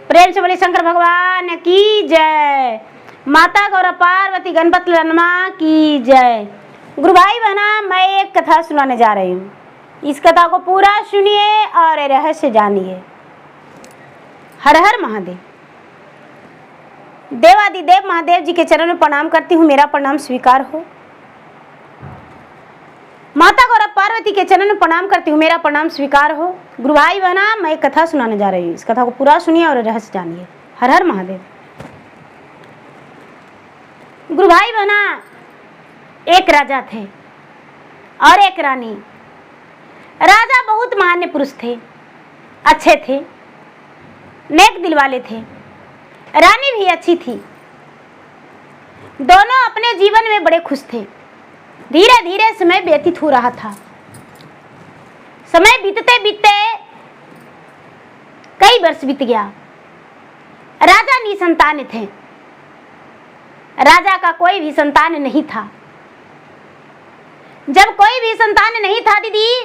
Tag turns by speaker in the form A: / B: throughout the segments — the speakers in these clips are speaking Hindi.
A: प्रेम से बोले शंकर भगवान की जय। माता गौरा पार्वती गणपति लनमा की जय। गुरु भाई बहना, मैं एक कथा सुनाने जा रही हूँ। इस कथा को पूरा सुनिए और रहस्य जानिए। हर हर महादेव। देवादिदेव महादेव जी के चरण में प्रणाम करती हूँ, मेरा प्रणाम स्वीकार हो। माता गौरा पार्वती के चरण में प्रणाम करती हूँ, मेरा प्रणाम स्वीकार हो। गुरु भाई बहना, मैं एक कथा सुनाने जा रही हूँ। इस कथा को पूरा सुनिए और रहस्य जानिए। हर हर महादेव। गुरु भाई बहना, एक राजा थे और एक रानी। राजा बहुत महान पुरुष थे, अच्छे थे, नेक दिल वाले थे। रानी भी अच्छी थी। दोनों अपने जीवन में बड़े खुश थे। धीरे धीरे समय व्यतीत हो रहा था। समय बीतते बीतते कई वर्ष बीत गया। राजा निसंतान थे। राजा का कोई भी संतान नहीं था। जब कोई भी संतान नहीं था दीदी,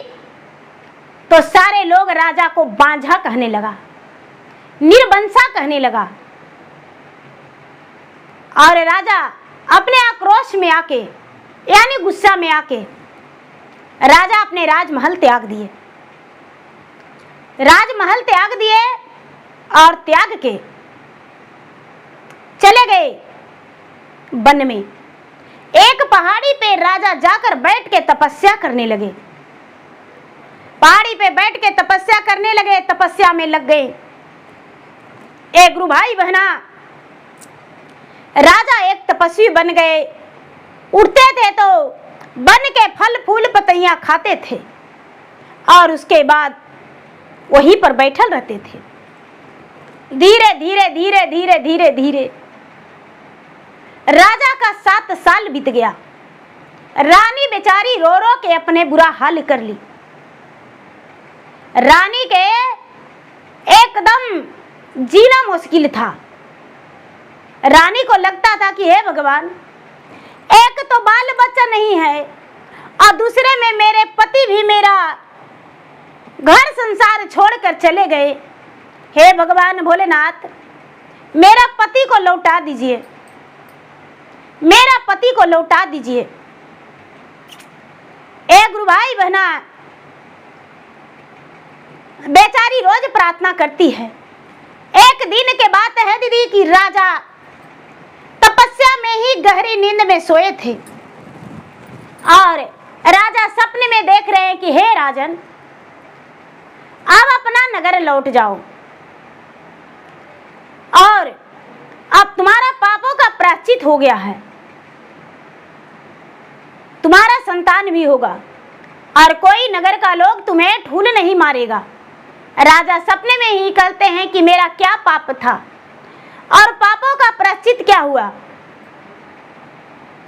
A: तो सारे लोग राजा को बांझा कहने लगा, निर्वंशा कहने लगा। और राजा अपने आक्रोश में आके, यानी गुस्सा में आके, राजा अपने राजमहल त्याग दिए। राजमहल त्याग दिए और त्याग के चले गए वन में। एक पहाड़ी पे राजा जाकर बैठ के तपस्या करने लगे। पहाड़ी पे बैठ के तपस्या करने लगे, तपस्या में लग गए। एक गुरु भाई बहना, राजा एक तपस्वी बन गए। उठते थे तो वन के फल फूल पत्तियां खाते थे और उसके बाद वहीं पर बैठल रहते थे। धीरे धीरे धीरे धीरे धीरे धीरे राजा का 7 साल बीत गया। रानी बेचारी रो रो के अपने बुरा हाल कर ली। रानी के एकदम जीना मुश्किल था। रानी को लगता था कि हे भगवान, एक तो बाल बच्चा नहीं है और दूसरे में मेरे पति भी मेरा घर संसार छोड़कर चले गए। हे भगवान भोलेनाथ, मेरा पति को लौटा दीजिए, मेरा पति को लौटा दीजिए। एक गुरु भाई बहना, बेचारी रोज प्रार्थना करती है। एक दिन के बात है दीदी कि राजा तपस्या में ही गहरी नींद में सोए थे और राजा सपने में देख रहे हैं कि हे राजन, अब अपना नगर लौट जाओ और अब तुम्हारा पापों का प्रायश्चित हो गया है, तुम्हारा संतान भी होगा और कोई नगर का लोग तुम्हें ठूल नहीं मारेगा। राजा सपने में ही कहते हैं कि मेरा क्या पाप था और पापों का प्रायश्चित क्या हुआ।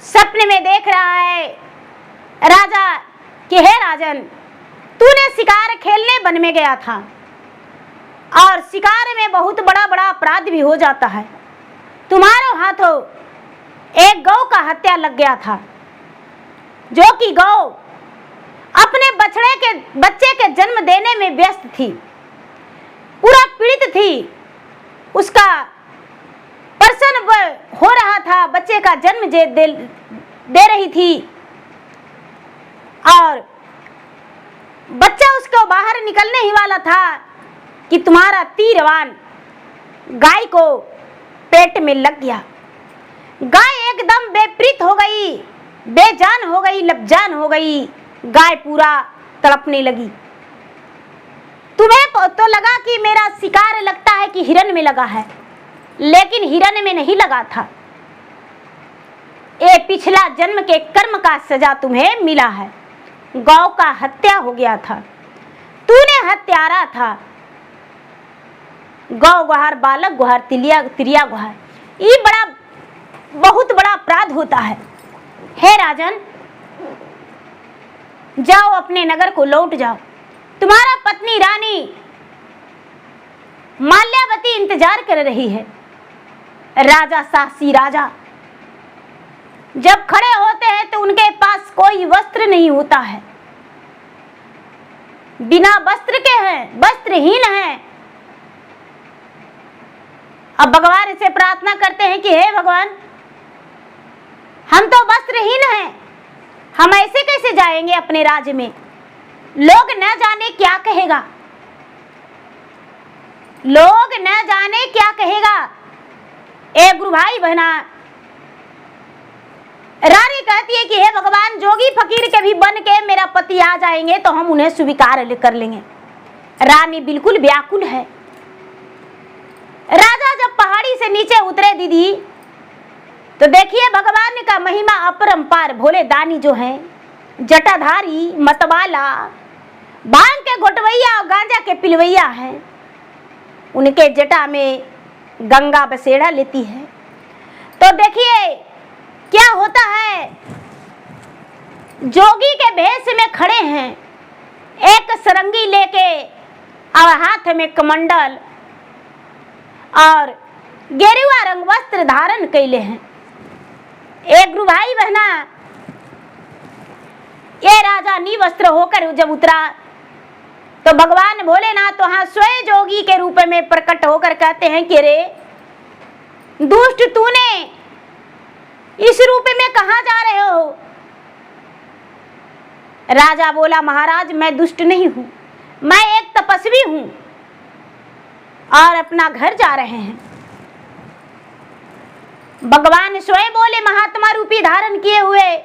A: सपने में देख रहा है राजा कि हे राजन, तूने शिकार खेलने वन में गया था और शिकार में बहुत बड़ा बड़ा अपराध भी हो जाता है। तुम्हारे हाथों एक गौ का हत्या लग गया था, जो कि गौ अपने बच्चे के जन्म देने में व्यस्त थी, पूरा पीड़ित थी। उसका प्रसन्न हो रहा था, बच्चे का जन्म दे रही थी और बच्चा उसको बाहर निकलने ही वाला था कि तुम्हारा तीरवान गाय को पेट में लग गया। गाय एकदम बेपरीत हो गई, बेजान हो गई, लबजान हो गई। गाय पूरा तड़पने लगी। तुम्हें तो लगा कि मेरा शिकार लगता है कि हिरन में लगा है, लेकिन हिरन में नहीं लगा था। ये पिछला जन्म के कर्म का सजा तुम्हें मिला है। गौ का हत्या हो गया था, तूने हत्यारा था। गौ गुहार, बालक गुहार, तिरिया गुहार, ये बहुत बड़ा अपराध होता है। हे राजन, जाओ अपने नगर को लौट जाओ। तुम्हारा पत्नी रानी माल्यावती इंतजार कर रही है। राजा साहसी राजा जब खड़े होते हैं तो उनके पास कोई वस्त्र नहीं होता है, बिना वस्त्र के हैं, वस्त्रहीन हैं। अब भगवान से प्रार्थना करते हैं कि हे भगवान, हम तो वस्त्रहीन हैं, हम ऐसे कैसे जाएंगे अपने राज्य में, लोग न जाने क्या कहेगा, लोग न जाने क्या कहेगा। ए गुरु भाई बहना, रानी कहती है कि हे भगवान, जोगी फकीर के भी बन के मेरा पति आ जाएंगे तो हम उन्हें स्वीकार कर लेंगे। रानी बिल्कुल व्याकुल है। राजा जब पहाड़ी से नीचे उतरे दीदी, तो देखिए भगवान का महिमा अपरंपार। भोले दानी जो है, जटाधारी, मतवाला, भांग के घोटवैया और गांजा के पिलवैया है, उनके जटा में गंगा बसेड़ा लेती है। तो देखिए क्या होता है, जोगी के भेष में खड़े हैं, एक सरंगी लेके और हाथ में कमंडल और गेरुआ रंग वस्त्र धारण कैले हैं। एक गुरु भाई बहना, ये राजा निवस्त्र होकर जब उतरा तो भगवान भोलेनाथ वहां स्वयं जोगी के रूप में प्रकट होकर कहते हैं कि रे दुष्ट, तूने इस रूप में कहां जा रहे हो? राजा बोला, महाराज मैं दुष्ट नहीं हूं, मैं एक तपस्वी हूं और अपना घर जा रहे हैं। भगवान स्वयं बोले महात्मा रूपी धारण किए हुए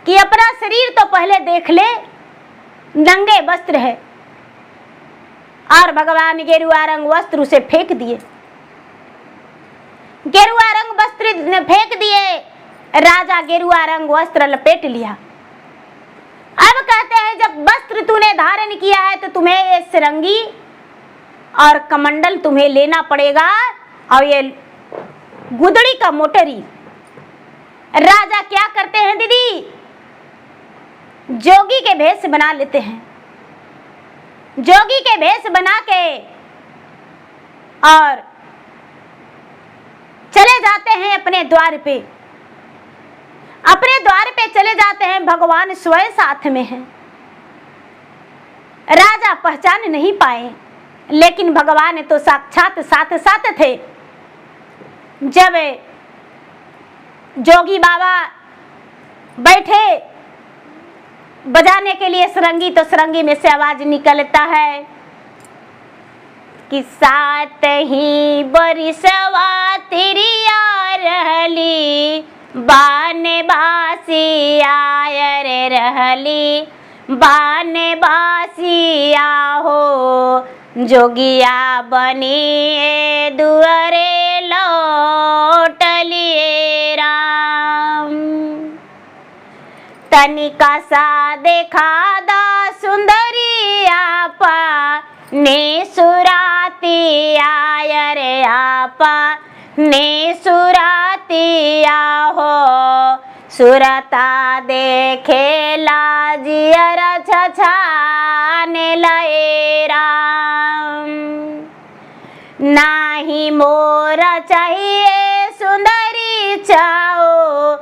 A: कि अपना शरीर तो पहले देख ले, नंगे वस्त्र है। और भगवान गेरुआ रंग वस्त्र उसे फेंक दिए, गेरुआ रंग वस्त्र फेंक दिए। राजा गेरुआ रंग वस्त्र लपेट लिया। अब कहते हैं जब वस्त्र तूने धारण किया है तो तुम्हें ये सरंगी और कमंडल तुम्हें लेना पड़ेगा और ये गुदड़ी का मोटरी। राजा क्या करते हैं दीदी, जोगी के भेष बना लेते हैं। जोगी के भेष बना के और चले जाते हैं अपने द्वार पे, अपने द्वार पे चले जाते हैं। भगवान स्वयं साथ में हैं। राजा पहचान नहीं पाए, लेकिन भगवान तो साक्षात साथ साथ थे। जब जोगी बाबा बैठे बजाने के लिए सरंगी, तो सरंगी में से आवाज निकलता है कि सात ही बरिसवा तेरी आ रहली, बाने बासी आय रे रहली, बाने बासी आहो, जोगिया बनी दुअरे लौटलिए राम। तनिका सा देखा दा सुंदरी आपा, ने सुराती आय रे आपा, ने सुराती आहो, सुरता देखे लाजियर छछाने लए राम। नाही मोर चाहिए सुंदरी चाओ,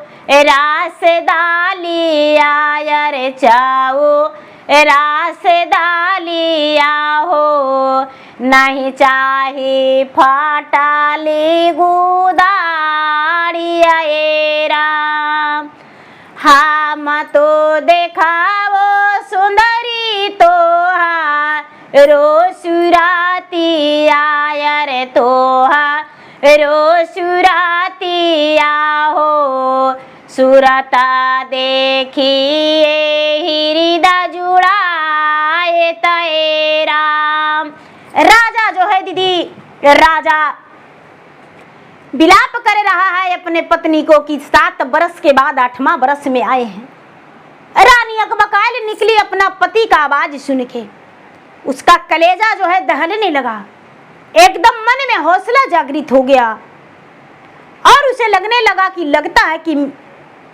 A: रास दाली आय रे चाओ, रास दाली आहो, नहीं चाही फाटाली गुदाड़ी आए राम। हम तो देखावो सुंदरी तोहा, रो सुराती आय रे तोहा, रो सुराती आहो, सुरता देखिए हृदय जुड़ाए तय राम। राजा जो है दीदी, राजा विलाप कर रहा है अपने पत्नी को कि 7 बरस के बाद 8वां बरस में आए हैं। रानी अकबकाल निकली अपना पति का आवाज सुन के, उसका कलेजा जो है दहलने लगा। एकदम मन में हौसला जागृत हो गया और उसे लगने लगा कि लगता है कि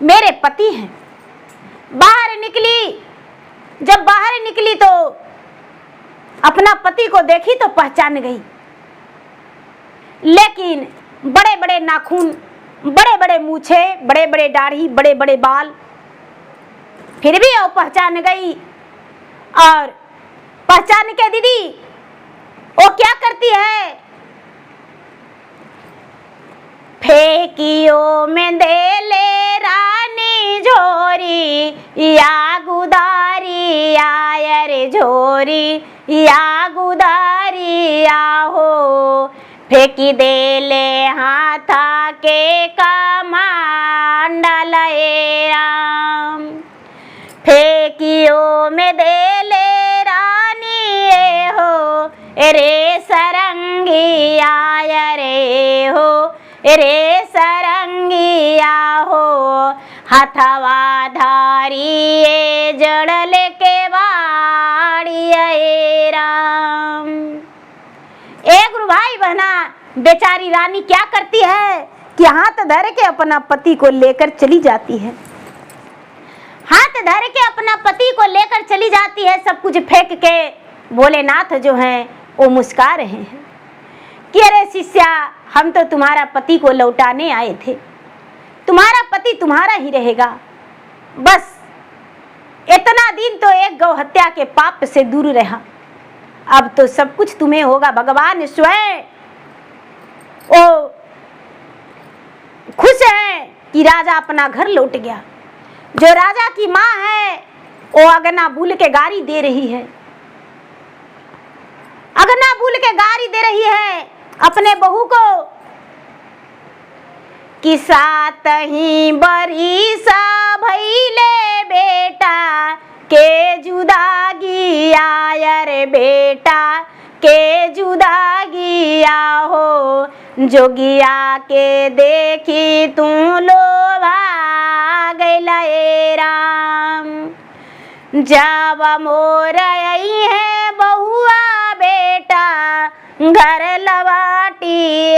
A: मेरे पति हैं। बाहर निकली, जब बाहर निकली तो अपना पति को देखी तो पहचान गई, लेकिन बड़े बड़े नाखून, बड़े बड़े मूछे, बड़े बड़े दाढ़ी, बड़े बड़े बाल, फिर भी वो पहचान गई। और पहचान के दीदी वो क्या करती है, फेकियो में दे ले रानी झोरी या गुदारी आयर झोरी या गुदारी आहो फेंकी दे ले हाथा के कमांडल राम फेंकियो में दे ले रानी हो रे सरंगी आय रे हो रे सरंगी आहो हथवा धारी जड़ल के बाड़ी राम। एक गुरु भाई बहना बेचारी रानी क्या करती है कि हाथ धर के अपना पति को लेकर चली जाती है, हाथ धर के अपना पति को लेकर चली जाती है। सब कुछ फेंक के भोलेनाथ जो हैं वो मुस्कुरा रहे हैं कि अरे शिष्या हम तो तुम्हारा पति को लौटाने आए थे, तुम्हारा पति तुम्हारा ही रहेगा, बस इतना दिन तो एक गौ हत्या के पाप से दूर रहा, अब तो सब कुछ तुम्हें होगा। भगवान स्वयं ओ खुश है कि राजा अपना घर लौट गया। जो राजा की माँ है वो अगना बुल के गारी दे रही है, अगना बुल के गारी दे रही है अपने बहू को कि सात ही बरिसा भइले बेटा के जुदागी आयर बेटा के जुदागी आहो जोगिया के देखी तू लोभा गइला राम। जब मोर आई है बहुआ बेटा घर लवाटी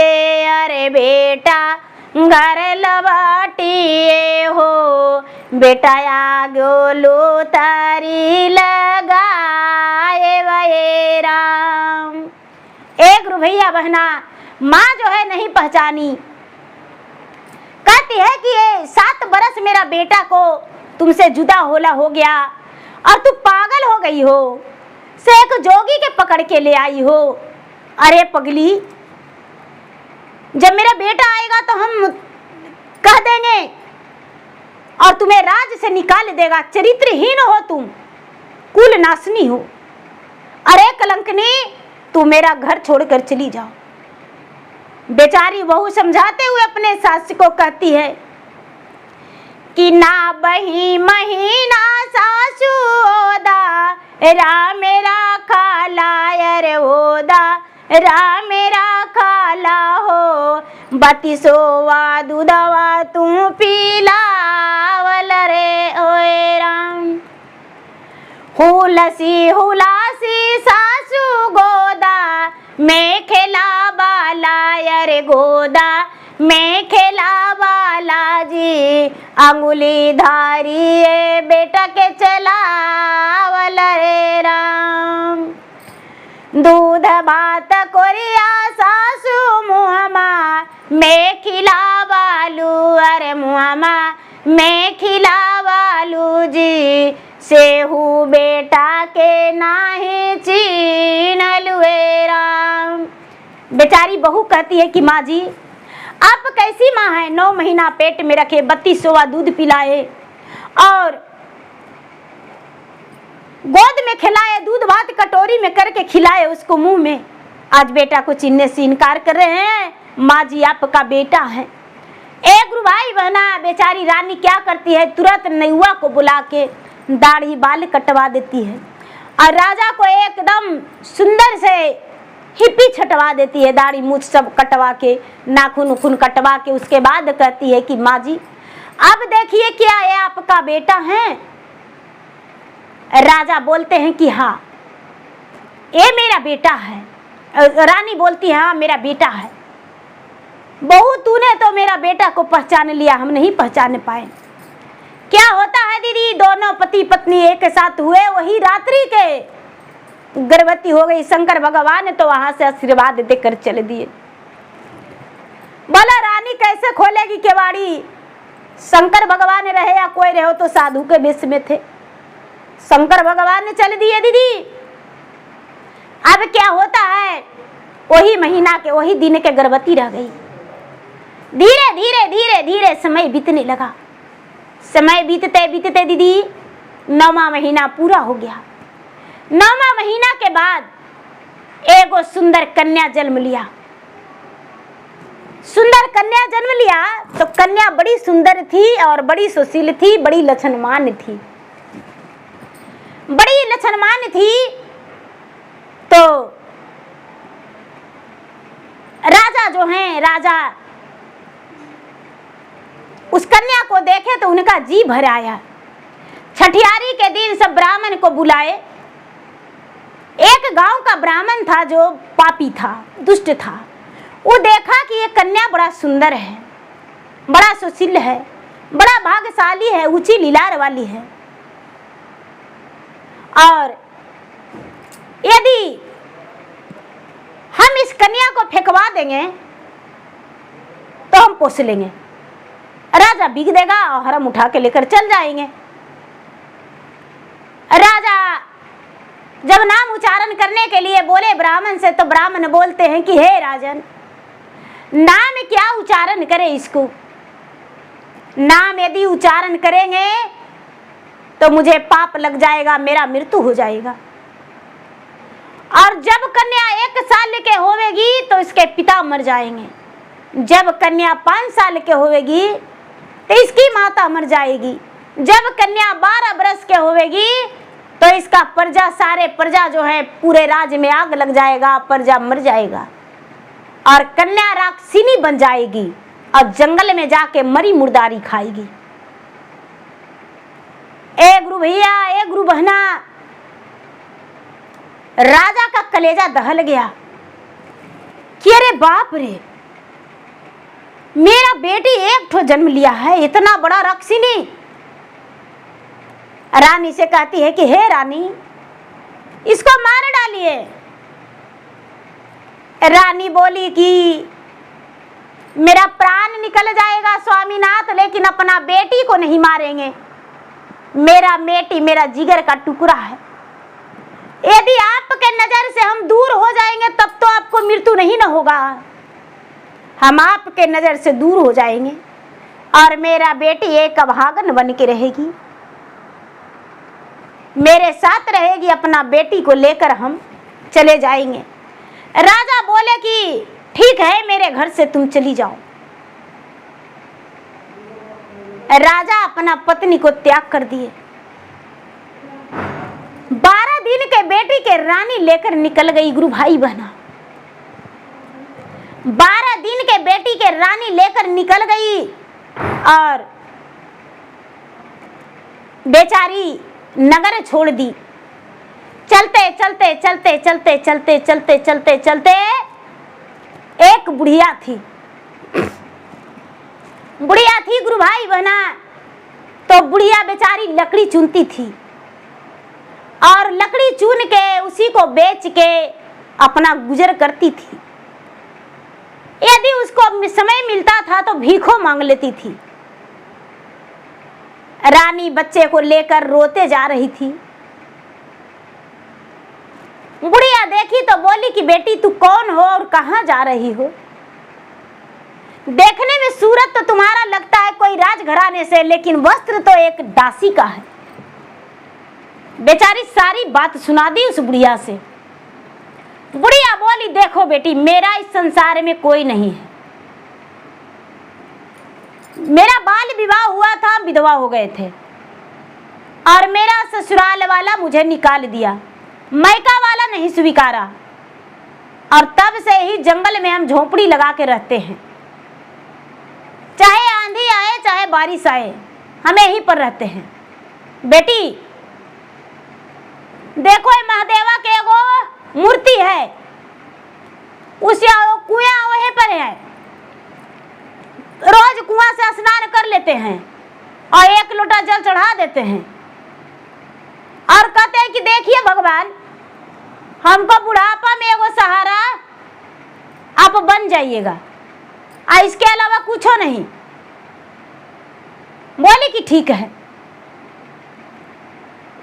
A: अरे बेटा घर लवाटी हो बेटा आगो तारी लगाए वे राम। एक भैया बहना माँ जो है नहीं पहचानी, कहती है कि ये 7 बरस मेरा बेटा को तुमसे जुदा होला हो गया और तू पागल हो गई हो, से एक जोगी के पकड़ के ले आई हो। अरे पगली, जब मेरा बेटा आएगा तो हम कह देंगे और तुम्हें राज से निकाल देगा, चरित्रहीन हो तुम, कुल नासनी हो। अरे कलंकनी, तू मेरा घर छोड़कर चली जाओ। बेचारी बहू समझाते हुए अपने सास को कहती है कि ना बही महीना सासू ओदा रा मेरा खाला अरे ओदा रा मेरा खाला हो 32वां दूधवा तू पीलावल रे ओए राम। हुलसी हुलासी सासू गोदा मैं खेला बाला अरे गोदा मैं खेला बाला जी अंगुली धारी बेटा के चलावल रे राम। दूध भात कोरिया सासू मुहमा मैं खिला बालू अरे मुहमा मैं खिला बालू जी सेहू बेटा के नाही चीनलुए राम। बेचारी बहू कहती है कि माँ जी आप कैसी माँ है, 9 महीना पेट में रखे 32वां दूध पिलाए और गोद में खिलाए, दूध भात कटोरी में करके खिलाए उसको मुंह में, आज बेटा को चीनने से इनकार कर रहे हैं। माँ जी आपका बेटा है। एक गुरु भाई बहना बेचारी रानी क्या करती है, तुरंत नौआ को बुला के दाढ़ी बाल कटवा देती है और राजा को एकदम सुंदर से हिप्पी छटवा देती है, दाढ़ी मूछ सब कटवा के, नाखून उखून कटवा के। उसके बाद कहती है कि माँ जी अब देखिए क्या ये आपका बेटा है। राजा बोलते हैं कि हाँ ये मेरा बेटा है। रानी बोलती है हाँ मेरा बेटा है। बहू तूने तो मेरा बेटा को पहचान लिया, हम नहीं पहचान पाए। क्या होता है दीदी, दोनों पति पत्नी एक साथ हुए, वही रात्रि के गर्भवती हो गई। शंकर भगवान ने तो वहां से आशीर्वाद देकर चले दिए। बोला रानी कैसे खोलेगी केवाड़ी, शंकर भगवान रहे या कोई रहे, तो साधु के वेश में थे, शंकर भगवान ने चल दिए दीदी। अब क्या होता है, वही महीना के वही दिन के गर्भवती रह गई। धीरे धीरे धीरे धीरे समय बीतने लगा। समय बीतते बीतते दीदी 9वां महीना पूरा हो गया। 9वां महीना के बाद एगो सुंदर कन्या जन्म लिया। सुंदर कन्या जन्म लिया तो कन्या बड़ी सुंदर थी और बड़ी सुशील थी, बड़ी लक्षणवान थी। बड़ी लक्षणवान थी तो राजा जो हैं, राजा उस कन्या को देखे तो उनका जी भर आया। छठियारी के दिन सब ब्राह्मण को बुलाए। एक गांव का ब्राह्मण था जो पापी था, दुष्ट था। वो देखा कि ये कन्या बड़ा सुंदर है, बड़ा सुशील है, बड़ा भाग्यशाली है, ऊंची लीलार वाली है, और यदि हम इस कन्या को फेंकवा देंगे तो हम पोस लेंगे। राजा बिक देगा और हम उठा के लेकर चल जाएंगे। राजा जब नाम उच्चारण करने के लिए बोले ब्राह्मण से, तो ब्राह्मण बोलते हैं कि हे राजन, नाम क्या उच्चारण करें इसको? नाम यदि उच्चारण करेंगे तो मुझे पाप लग जाएगा, मेरा मृत्यु हो जाएगा। और जब कन्या 1 साल के होवेगी तो इसके पिता मर जाएंगे। जब कन्या 5 साल के होवेगी तो इसकी माता मर जाएगी। जब कन्या 12 बरस के होवेगी तो इसका प्रजा, सारे प्रजा जो है पूरे राज्य में आग लग जाएगा, प्रजा मर जाएगा और कन्या राक्षसिनी बन जाएगी और जंगल में जाके मरी मुर्दारी खाएगी। ए गुरु भैया, ए गुरु बहना, राजा का कलेजा दहल गया कि अरे बाप रे, मेरा बेटी एक ठो जन्म लिया है, इतना बड़ा राक्षसिनी। रानी से कहती है कि हे रानी, इसको मार डालिए। रानी बोली कि मेरा प्राण निकल जाएगा स्वामीनाथ, लेकिन अपना बेटी को नहीं मारेंगे। मेरा बेटी मेरा जिगर का टुकड़ा है। यदि आपके नजर से हम दूर हो जाएंगे तब तो आपको मृत्यु नहीं न होगा, हम आपके नजर से दूर हो जाएंगे और मेरा बेटी एक अभागन बन के रहेगी, मेरे साथ रहेगी। अपना बेटी को लेकर हम चले जाएंगे। राजा बोले कि ठीक है, मेरे घर से तुम चली जाओ। राजा अपना पत्नी को त्याग कर दिए। 12 दिन के बेटी के रानी लेकर निकल गई। गुरु भाई बहना, 12 दिन के बेटी के रानी लेकर निकल गई और बेचारी नगर छोड़ दी। चलते चलते चलते चलते चलते चलते चलते चलते एक बुढ़िया थी। बुढ़िया थी गुरु भाई बहना, तो बुढ़िया बेचारी लकड़ी चुनती थी और लकड़ी चुन के उसी को बेच के अपना गुजर करती थी। यदि उसको समय मिलता था तो भीखों मांग लेती थी। रानी बच्चे को लेकर रोते जा रही थी। बुढ़िया देखी तो बोली कि बेटी तू कौन हो और कहाँ जा रही हो? देखने में सूरत तो तुम्हारा लगता है कोई राजघराने से, लेकिन वस्त्र तो एक दासी का है। बेचारी सारी बात सुना दी उस बुढ़िया से। बुढ़िया बोली देखो बेटी, मेरा इस संसार में कोई नहीं है। मेरा बाल विवाह हुआ था, विधवा हो गए थे और मेरा ससुराल वाला मुझे निकाल दिया, मायका वाला नहीं स्वीकारा और तब से ही जंगल में हम झोपड़ी लगा के रहते हैं। चाहे आंधी आए चाहे बारिश आए, हम यहीं पर रहते हैं। बेटी देखो, ये महादेवा के एगो मूर्ति है, उस कुआं वहीं पर है। रोज कुआं से स्नान कर लेते हैं और 1 लोटा जल चढ़ा देते हैं और कहते हैं कि देखिए भगवान, हमको बुढ़ापा में एगो सहारा आप बन जाइएगा, इसके अलावा कुछ नहीं। बोले कि ठीक है,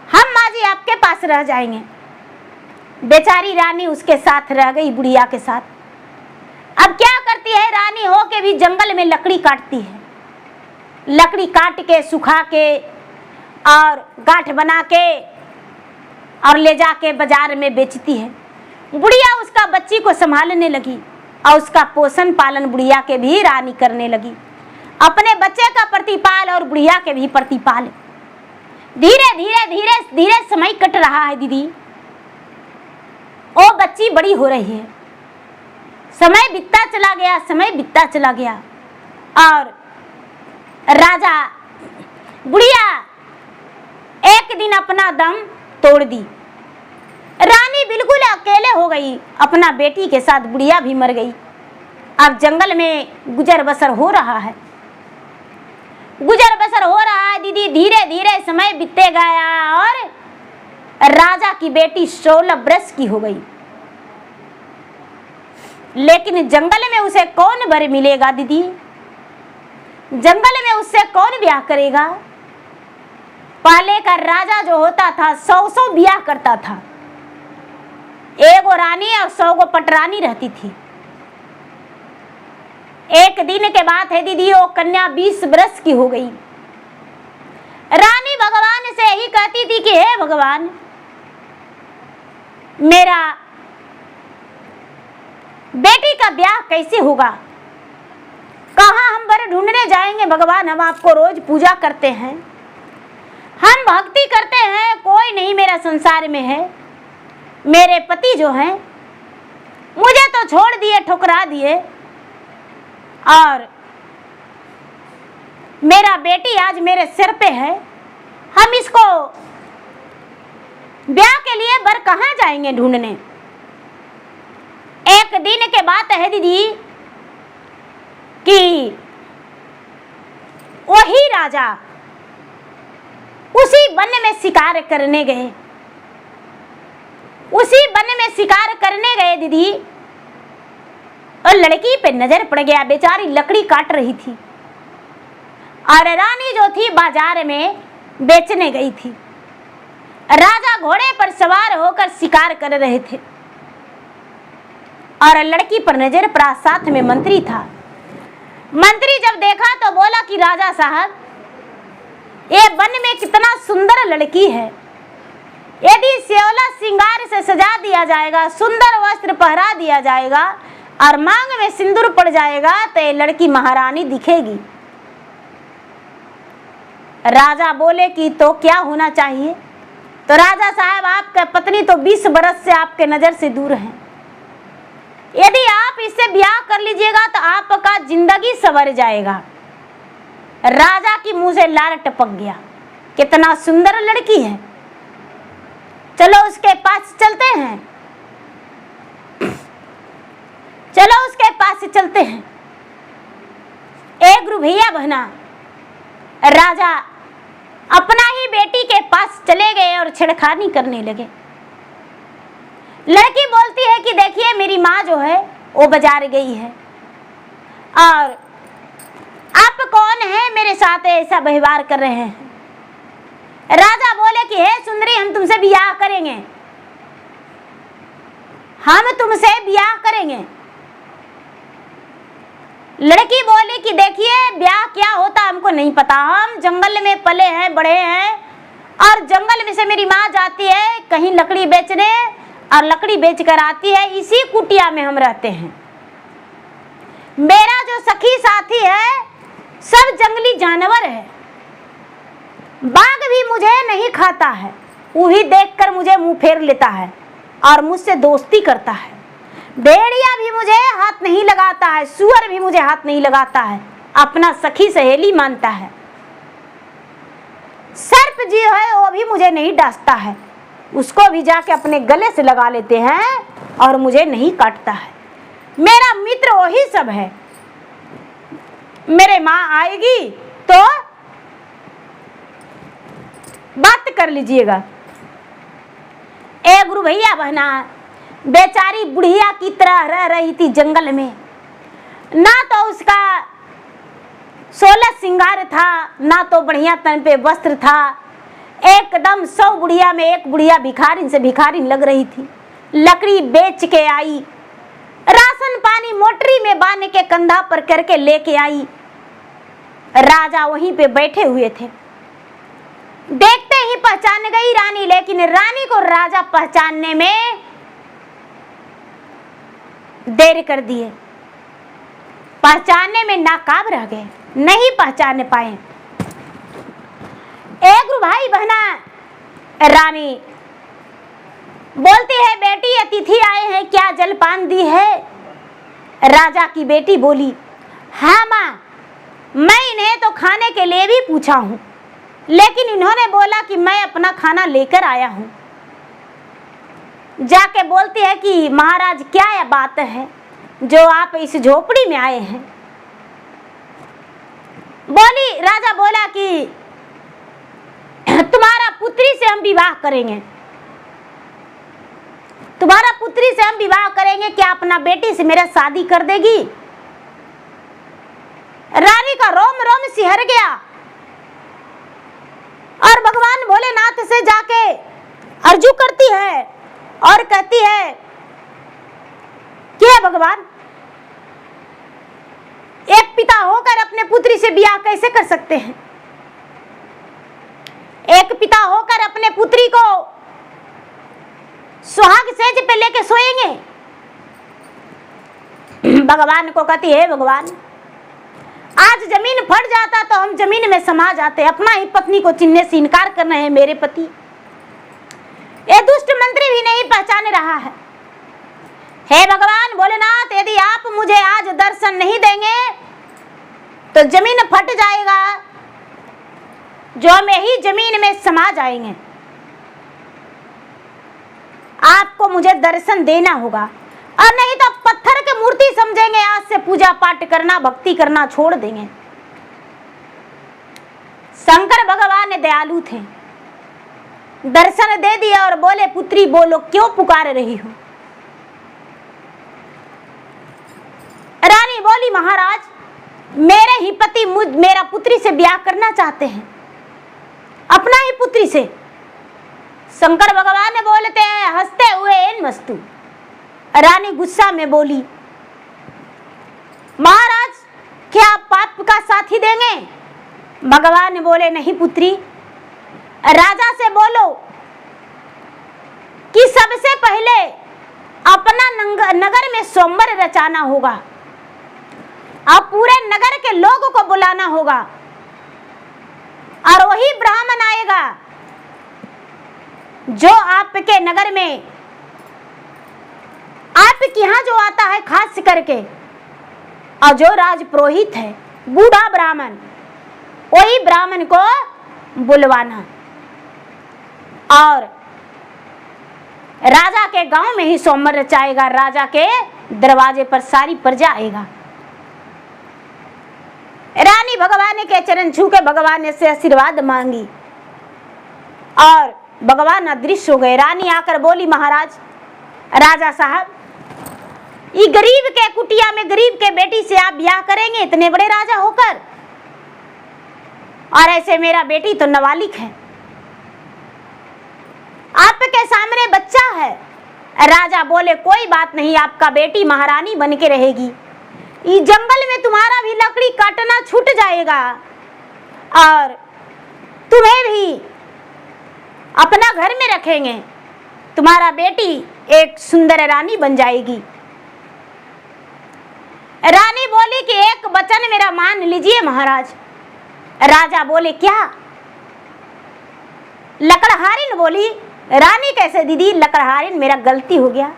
A: हम माँ जी आपके पास रह जाएंगे। बेचारी रानी उसके साथ रह गई, बुढ़िया के साथ। अब क्या करती है रानी हो के भी जंगल में लकड़ी काटती है, लकड़ी काट के सुखा के और गांठ बना के और ले जाके बाजार में बेचती है। बुढ़िया उसका बच्ची को संभालने लगी और उसका पोषण पालन बुढ़िया के भी रानी करने लगी, अपने बच्चे का प्रतिपाल और बुढ़िया के भी प्रतिपाल। धीरे धीरे धीरे धीरे समय कट रहा है दीदी, वो बच्ची बड़ी हो रही है, समय बीतता चला गया, समय बीतता चला गया और राजा बुढ़िया एक दिन अपना दम तोड़ दी। रानी बिल्कुल अकेले हो गई, अपना बेटी के साथ बुढ़िया भी मर गई। अब जंगल में गुजर बसर हो रहा है, गुजर बसर हो रहा है दीदी। धीरे धीरे समय बीतते गया और राजा की बेटी 16 वर्ष की हो गई, लेकिन जंगल में उसे कौन वर मिलेगा दीदी? जंगल में उससे कौन ब्याह करेगा? पहले का राजा जो होता था 100 ब्याह करता था, एगो रानी और 100 पटरानी रहती थी। एक दिन के बात है दीदी, वो कन्या 20 वर्ष की हो गई। रानी भगवान से यही कहती थी कि हे भगवान, मेरा बेटी का ब्याह कैसे होगा? कहाँ हम वर ढूंढने जाएंगे भगवान? हम आपको रोज पूजा करते हैं, हम भक्ति करते हैं, कोई नहीं मेरा संसार में है। मेरे पति जो हैं मुझे तो छोड़ दिए, ठुकरा दिए, और मेरा बेटी आज मेरे सिर पे है। हम इसको ब्याह के लिए वर कहाँ जाएंगे ढूंढने? एक दिन के बात है दीदी कि वही राजा उसी वन में शिकार करने गए, उसी वन में शिकार करने गए दीदी, और लड़की पे नजर पड़ गया। बेचारी लकड़ी काट रही थी और रानी जो थी बाजार में बेचने गई थी। राजा घोड़े पर सवार होकर शिकार कर रहे थे और लड़की पर नजर पड़ा, साथ में मंत्री था। मंत्री जब देखा तो बोला कि राजा साहब, ये वन में कितना सुंदर लड़की है, यदि सेवला श्रृंगार से सजा दिया जाएगा, सुंदर वस्त्र पहरा दिया जाएगा और मांग में सिंदूर पड़ जाएगा तो ये लड़की महारानी दिखेगी। राजा बोले कि तो क्या होना चाहिए? तो राजा साहब, आपका पत्नी तो 20 बरस से आपके नजर से दूर है, यदि आप इससे ब्याह कर लीजिएगा तो आपका जिंदगी संवर जाएगा। राजा की मुंह से लार टपक गया, कितना सुंदर लड़की है, चलो उसके पास चलते हैं, चलो उसके पास चलते हैं। एक भैया बहना राजा अपना ही बेटी के पास चले गए और छेड़खानी करने लगे। लड़की बोलती है कि देखिए मेरी माँ जो है वो बाजार गई है और आप कौन है मेरे साथ ऐसा व्यवहार कर रहे हैं? राजा बोले कि हे सुंदरी, हम तुमसे ब्याह करेंगे, हम तुमसे ब्याह करेंगे। लड़की बोली कि देखिए ब्याह क्या होता हमको नहीं पता, हम जंगल में पले हैं, बड़े हैं, और जंगल में से मेरी माँ जाती है कहीं लकड़ी बेचने और लकड़ी बेच कर आती है, इसी कुटिया में हम रहते हैं। मेरा जो सखी साथी है सब जंगली जानवर है, बाघ भी मुझे नहीं खाता है, वही देखकर मुझे मुंह फेर लेता है और मुझसे दोस्ती करता है। भेड़िया भी मुझे हाथ नहीं लगाता है, सुअर भी मुझे हाथ नहीं लगाता है, अपना सखी सहेली मानता है। सर्प जी है वो भी मुझे नहीं डांटता है, उसको भी जाके अपने गले से लगा लेते हैं और मुझे नहीं काटता है। मेरा मित्र वही सब है। मेरे माँ आएगी तो बात कर लीजिएगा। ए गुरु भैया बहना, बेचारी बुढ़िया की तरह रह रही थी जंगल में, ना तो उसका 16 श्रृंगार था, ना तो बढ़िया तन पे वस्त्र था। एकदम 100 बुढ़िया में एक बुढ़िया भिखारिन से भिखारिन लग रही थी। लकड़ी बेच के आई राशन पानी मोटरी में बांध के कंधा पर करके लेके आई। राजा वहीं पे बैठे हुए थे। देखते ही पहचान गई रानी, लेकिन रानी को राजा पहचानने में देर कर दिए, पहचानने में नाकाम रह गए, नहीं पहचान पाए। एक भाई बहना रानी बोलती है, बेटी अतिथि आए हैं, क्या जलपान दी है? राजा की बेटी बोली, हाँ माँ, मैं इन्हें तो खाने के लिए भी पूछा हूँ, लेकिन इन्होंने बोला कि मैं अपना खाना लेकर आया हूँ। जाके बोलती है कि महाराज क्या यह बात है जो आप इस झोपड़ी में आए हैं? बोली, राजा बोला कि तुम्हारा पुत्री से हम विवाह करेंगे, तुम्हारा पुत्री से हम विवाह करेंगे, क्या अपना बेटी से मेरा शादी कर देगी? रानी का रोम रोम सिहर गया और भगवान भोलेनाथ से जाके अर्जू करती है और कहती है कि हे भगवान, एक पिता होकर अपने पुत्री से ब्याह कैसे कर सकते हैं? एक पिता होकर अपने पुत्री को सुहाग सेज पे लेके सोएंगे? भगवान को कहती है, भगवान, आज जमीन फट जाता तो हम जमीन में समा जाते, अपना ही पत्नी को चिन्हने से इनकार कर रहे हैं मेरे पति। ये दुष्ट मंत्री भी नहीं पहचान रहा है। हे भगवान भोलेनाथ, यदि आप मुझे आज दर्शन नहीं देंगे तो जमीन फट जाएगा, जो हम यही जमीन में समा जाएंगे। आपको मुझे दर्शन देना होगा, और नहीं तो पत्थर की मूर्ति समझेंगे, आज से पूजा पाठ करना भक्ति करना छोड़ देंगे। शंकर भगवान दयालु थे, दर्शन दे दिया और बोले, पुत्री बोलो क्यों पुकार रही हो? रानी बोली, महाराज, मेरे ही पति मेरा पुत्री से ब्याह करना चाहते हैं, अपना ही पुत्री से। शंकर भगवान ने बोलते हैं, हंसते हुए एन मस्तु। रानी गुस्सा में बोली, महाराज, क्या आप पाप का साथी देंगे? भगवान ने बोले, नहीं पुत्री, राजा से बोलो कि सबसे पहले अपना नगर में स्वयंवर रचाना होगा, अब पूरे नगर के लोगों को बुलाना होगा, और वही ब्राह्मण आएगा जो आपके नगर में, आपके यहाँ जो आता है खास करके, और जो राज पुरोहित है बूढ़ा ब्राह्मण, वही ब्राह्मण को बुलवाना, और राजा के गांव में ही स्वयंवर रचाएगा, राजा के दरवाजे पर सारी प्रजा आएगा। रानी भगवान के चरण छू के भगवान से आशीर्वाद मांगी और भगवान अदृश्य हो गए। रानी आकर बोली, महाराज, राजा साहब, ये गरीब के कुटिया में गरीब के बेटी से आप ब्याह करेंगे इतने बड़े राजा होकर? और ऐसे मेरा बेटी तो नाबालिग है, आपके सामने बच्चा है। राजा बोले, कोई बात नहीं, आपका बेटी महारानी बन के रहेगी, इस जंगल में तुम्हारा भी लकड़ी काटना छूट जाएगा और तुम्हें भी अपना घर में रखेंगे, तुम्हारा बेटी एक सुंदर रानी बन जाएगी। रानी बोली कि एक वचन मेरा मान लीजिए महाराज। राजा बोले, क्या? लकड़हारिन बोली, रानी कैसे दीदी? लकड़हारिन, मेरा गलती हो गया।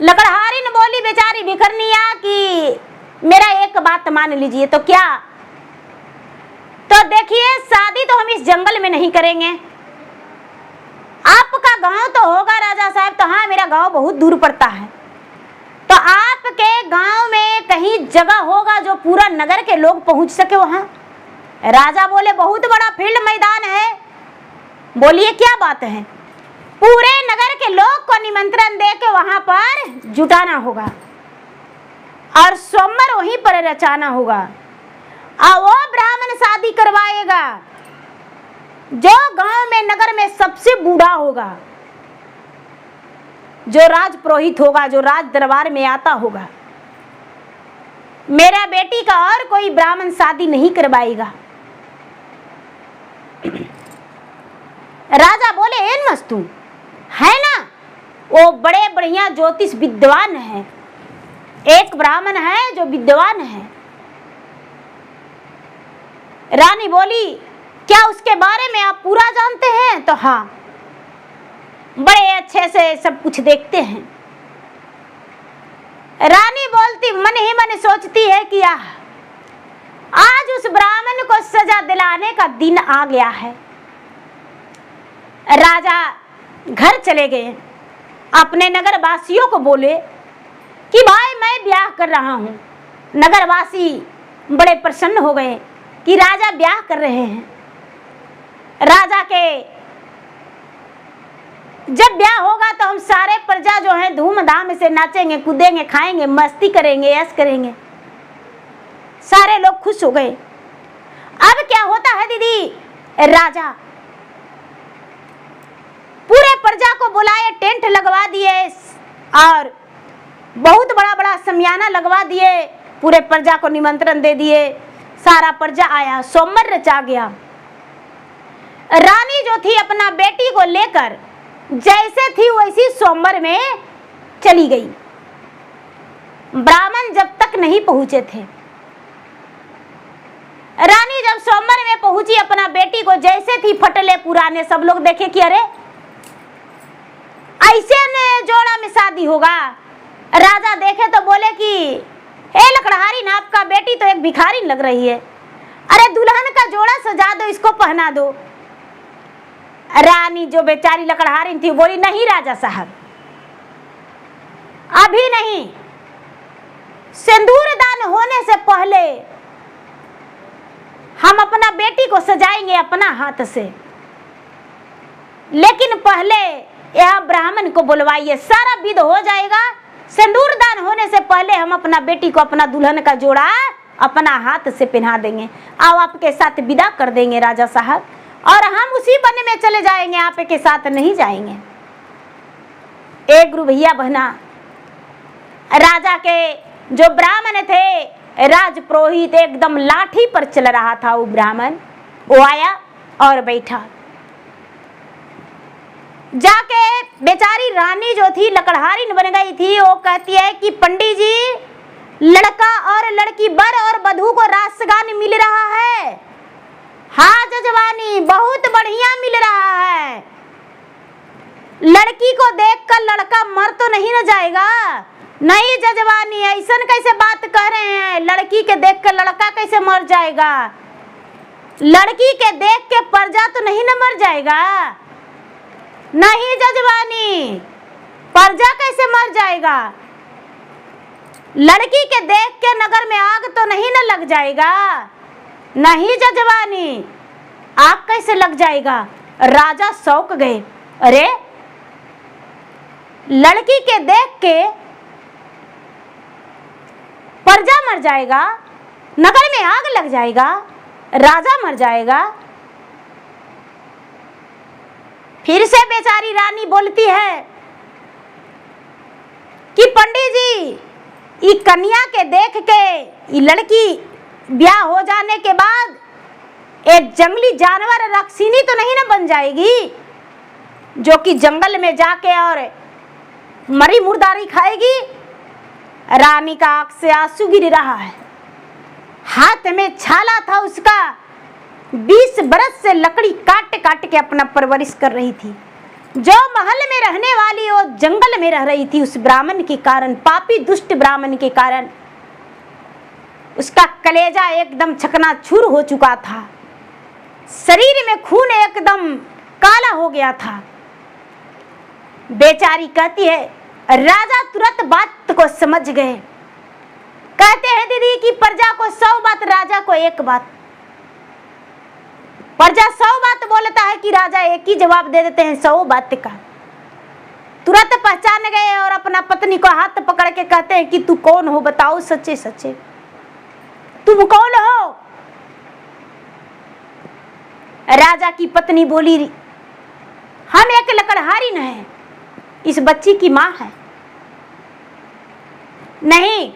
A: लकड़हारिन बोली, बेचारी भिखरनिया कि मेरा एक बात मान लीजिए। तो क्या? तो देखिए, शादी तो हम इस जंगल में नहीं करेंगे, आपका गांव तो होगा राजा साहब। तो हाँ, मेरा गांव बहुत दूर पड़ता है, तो आपके गांव में कहीं जगह होगा जो पूरा नगर के लोग पहुंच सके वहां? राजा बोले, बहुत बड़ा फील्ड मैदान है। बोलिए, क्या बात है? पूरे नगर के लोग को निमंत्रण दे के वहां पर जुटाना होगा और स्वयंवर वहीं पर रचाना होगा, और वो ब्राह्मण शादी करवाएगा जो गांव में नगर में सबसे बूढ़ा होगा, जो राज पुरोहित होगा, जो राज दरबार में आता होगा। मेरा बेटी का और कोई ब्राह्मण शादी नहीं करवाएगा। राजा बोले, एन मस्तू है ना, वो बड़े बढ़िया ज्योतिष विद्वान है, एक ब्राह्मण है जो विद्वान है। रानी बोली, क्या उसके बारे में आप पूरा जानते हैं? तो हाँ, बड़े अच्छे से सब कुछ देखते हैं। रानी बोलती, मन ही मन सोचती है कि आज उस ब्राह्मण को सजा दिलाने का दिन आ गया है। राजा घर चले गए, अपने नगरवासियों को बोले कि भाई मैं ब्याह कर रहा हूँ। नगरवासी बड़े प्रसन्न हो गए कि राजा ब्याह कर रहे हैं। राजा के जब ब्याह होगा तो हम सारे प्रजा जो है धूमधाम से नाचेंगे, कूदेंगे, खाएंगे, मस्ती करेंगे, ऐश करेंगे। सारे लोग खुश हो गए। अब क्या होता है दीदी, राजा पूरे प्रजा को बुलाए, टेंट लगवा दिए और बहुत बड़ा बड़ा शमियाना लगवा दिए, पूरे प्रजा को निमंत्रण दे दिए। सारा प्रजा आया, सोमवार रचा गया। रानी जो थी अपना बेटी को लेकर जैसे थी वैसी सोमवार में चली गई। ब्राह्मण जब तक नहीं पहुंचे थे, रानी जब सोमवार में पहुंची, अपना बेटी को जैसे थी फटले पुराने, सब लोग देखे कि अरे ऐसे ने जोड़ा में शादी होगा। राजा देखे तो बोले कि हे लकड़हारी, आपका बेटी तो एक भिखारी लग रही है, अरे दुल्हन का जोड़ा सजा दो, इसको पहना दो। रानी जो बेचारी लकड़हारी थी बोली, नहीं राजा साहब, अभी नहीं, सिंदूर दान होने से पहले हम अपना बेटी को सजाएंगे अपना हाथ से, लेकिन पहले यह ब्राह्मण को बुलवाइए, सारा विध हो जाएगा। सिंदूर दान होने से पहले हम अपना बेटी को अपना दुल्हन का जोड़ा अपना हाथ से पहना देंगे, आओ आपके साथ विदा कर देंगे राजा साहब, और हम उसी बन में चले जाएंगे, आपके साथ नहीं जाएंगे। एक गुरु भैया बहना, राजा के जो ब्राह्मण थे, राज पुरोहित एकदम लाठी पर चल रहा था, वो ब्राह्मण वो आया और बैठा। जाके बेचारी रानी जो थी लकड़हारी बन गई थी, वो कहती है कि पंडित जी, लड़का और लड़की बर और वधू को रासगान मिल रहा है। हाँ जजवानी, बहुत बढ़िया मिल रहा है। लड़की को देखकर लड़का मर तो नहीं न जाएगा? नहीं जजवानी, ऐसा कैसे बात कह रहे हैं, लड़की के देख कर लड़का कैसे मर जाएगा? लड़की के देख के प्रजा तो नहीं न मर जाएगा? नहीं जजवानी, प्रजा कैसे मर जाएगा? लड़की के देख के नगर में आग तो नहीं न लग जाएगा? नहीं जजवानी, आग कैसे लग जाएगा? राजा चौंक गए, अरे लड़की के देख के प्रजा मर जाएगा, नगर में आग लग जाएगा, राजा मर जाएगा। फिर से बेचारी रानी बोलती है कि पंडित जी, ये कन्या के देख के ये लड़की ब्याह हो जाने के बाद एक जंगली जानवर राक्षिनी तो नहीं ना बन जाएगी, जो कि जंगल में जाके और मरी मुर्दारी खाएगी? रानी का आंख से आंसू गिर रहा है, हाथ में छाला था उसका, 20 बरस से लकड़ी काट काट के अपना परवरिश कर रही थी। जो महल में रहने वाली वो जंगल में रह रही थी, उस ब्राह्मण के कारण, पापी दुष्ट ब्राह्मण के कारण उसका कलेजा एकदम चकनाचूर हो चुका था, शरीर में खून एकदम काला हो गया था। बेचारी कहती है, राजा तुरंत बात को समझ गए। कहते हैं दीदी कि प्रजा को 100 बात, राजा को 1 बात। प्रजा 100 बात बोलता है कि राजा एक ही जवाब दे देते हैं 100 बात का। तुरंत पहचान गए और अपना पत्नी को हाथ पकड़ के कहते हैं कि तू कौन हो, बताओ सच्चे सच्चे, तुम कौन हो? राजा की पत्नी बोली, हम एक लकड़हारी न है, इस बच्ची की माँ है। नहीं,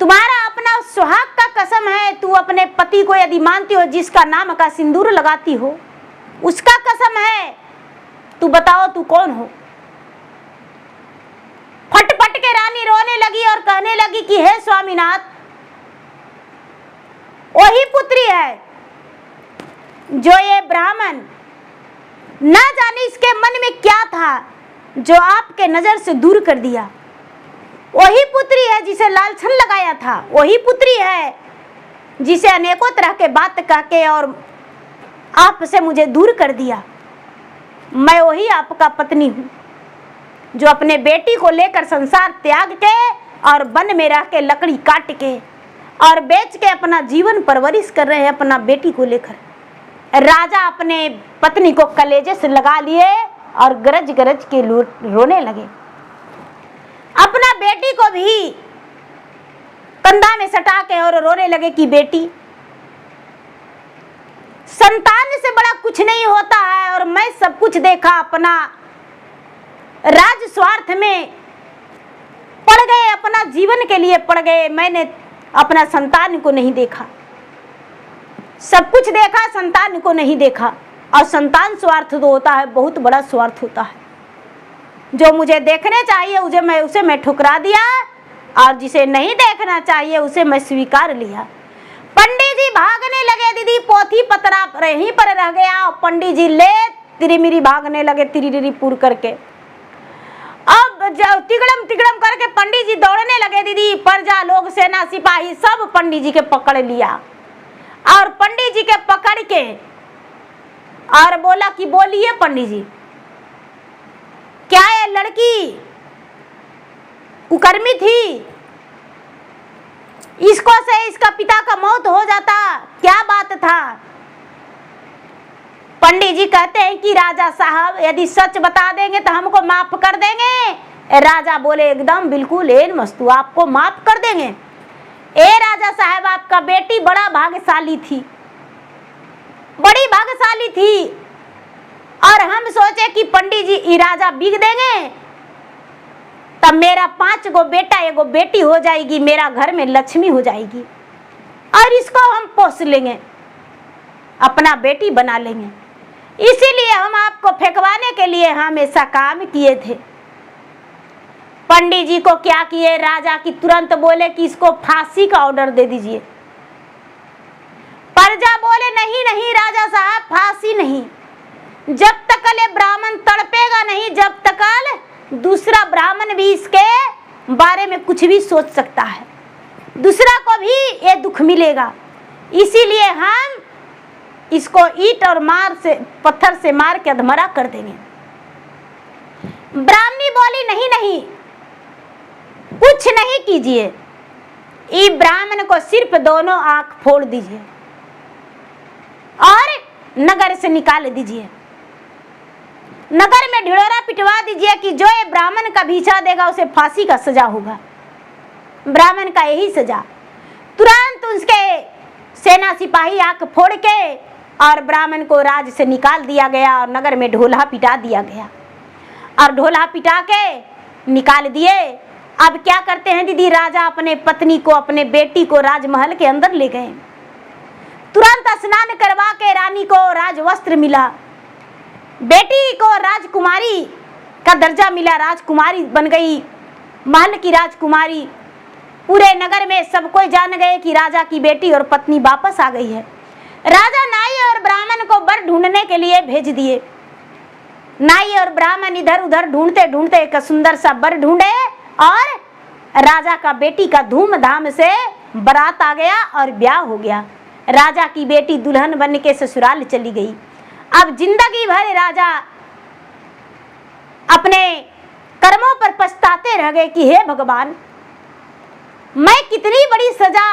A: तुम्हारा अपना सुहाग का कसम है, तू अपने पति को यदि मानती हो, जिसका नाम का सिंदूर लगाती हो, उसका कसम है, तू बताओ तू कौन हो। फट फट के रानी रोने लगी और कहने लगी कि हे स्वामीनाथ, वही पुत्री है जो ये ब्राह्मण, ना जाने इसके मन में क्या था जो आपके नजर से दूर कर दिया। वही पुत्री है जिसे लालछन लगाया था, वही पुत्री है जिसे अनेकों तरह के बात कह के और आपसे मुझे दूर कर दिया। मैं वही आपका पत्नी हूँ जो अपने बेटी को लेकर संसार त्याग के और वन में रह के लकड़ी काट के और बेच के अपना जीवन परवरिश कर रहे हैं अपना बेटी को लेकर। राजा अपने पत्नी को कलेजे से लगा लिए और गरज गरज के रोने लगे। अपना बेटी को भी कंधा में सटा के और रोने लगे कि बेटी, संतान से बड़ा कुछ नहीं होता है और मैं सब कुछ देखा, अपना राज स्वार्थ में पड़ गए, अपना जीवन के लिए पड़ गए, मैंने अपना संतान को नहीं देखा। सब कुछ देखा, संतान को नहीं देखा। और संतान स्वार्थ तो होता है, बहुत बड़ा स्वार्थ होता है। जो मुझे देखने चाहिए उसे मैं ठुकरा दिया और जिसे नहीं देखना चाहिए उसे मैं स्वीकार लिया। पंडित जी भागने लगे, दीदी पोथी पतरा यहीं पर रह गया। पंडित जी ले तिरी भागने लगे, तिरी पूर करके। अब जब तिगड़म तिगड़म करके पंडित जी दौड़ने लगे, दीदी प्रजा लोग, सेना सिपाही सब पंडित जी के पकड़ लिया और पंडित जी के पकड़ के और बोला कि बोलिए पंडित जी, क्या ये लड़की कुकर्मी थी? इसको से इसका पिता का मौत हो जाता, क्या बात था? पंडित जी कहते हैं कि राजा साहब यदि सच बता देंगे तो हमको माफ कर देंगे। राजा बोले एकदम बिल्कुल एन मस्तू, आपको माफ कर देंगे। ए राजा साहब, आपका बेटी बड़ा भाग्यशाली थी, बड़ी भाग्यशाली थी और हम सोचे कि पंडित जी राजा बिक देंगे तब मेरा 5 गो बेटा 1 गो बेटी हो जाएगी, मेरा घर में लक्ष्मी हो जाएगी और इसको हम पोस लेंगे, अपना बेटी बना लेंगे। इसीलिए हम आपको फेंकवाने के लिए हमेशा काम किए थे। पंडित जी को क्या किए, राजा की तुरंत बोले कि इसको फांसी का ऑर्डर दे दीजिए। प्रजा बोले नहीं नहीं राजा साहब, फांसी नहीं, जब तक ये ब्राह्मण तड़पेगा नहीं, जब तक दूसरा ब्राह्मण भी इसके बारे में कुछ भी सोच सकता है, दूसरा को भी ये दुख मिलेगा। इसीलिए हम इसको ईंट और पत्थर से मार के अधमरा कर देंगे। ब्राह्मणी बोली नहीं नहीं, कुछ नहीं कीजिए, इस ब्राह्मण को सिर्फ दोनों आंख फोड़ दीजिए और नगर से निकाल दीजिए, नगर में ढिढोरा पिटवा दीजिए कि जो ये ब्राह्मण का भिक्षा देगा उसे फांसी का सजा होगा। ब्राह्मण का यही सजा। तुरंत उसके सेना सिपाही आंख फोड़ के और ब्राह्मण को राज से निकाल दिया गया और नगर में ढोला पिटा दिया गया और ढोला पिटा के निकाल दिए। अब क्या करते हैं दीदी, राजा अपने पत्नी को, अपने बेटी को राजमहल के अंदर ले गए। तुरंत स्नान करवा के रानी को राज वस्त्र मिला, बेटी को राजकुमारी का दर्जा मिला, राजकुमारी बन गई, महल की राजकुमारी। पूरे नगर में सब कोई जान गए कि राजा की बेटी और पत्नी वापस आ गई है। राजा नाई और ब्राह्मण को वर ढूंढने के लिए भेज दिए। नाई और ब्राह्मण इधर उधर ढूंढते ढूंढते एक सुंदर सा वर ढूंढे और राजा का बेटी का धूमधाम से बारात आ गया और ब्याह हो गया। राजा की बेटी दुल्हन बन के ससुराल चली गई। अब जिंदगी भर राजा अपने कर्मों पर पछताते रह गए कि हे भगवान, मैं कितनी बड़ी सजा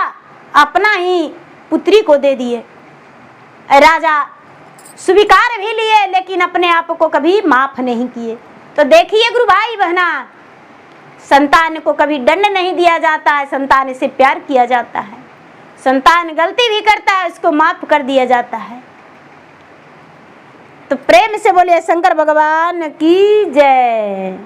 A: अपना ही पुत्री को दे दिए। राजा स्वीकार भी लिए लेकिन अपने आप को कभी माफ नहीं किए। तो देखिए गुरु भाई बहना, संतान को कभी दंड नहीं दिया जाता है, संतान से प्यार किया जाता है। संतान गलती भी करता है, उसको माफ कर दिया जाता है। तो प्रेम से बोलिए शंकर भगवान की जय।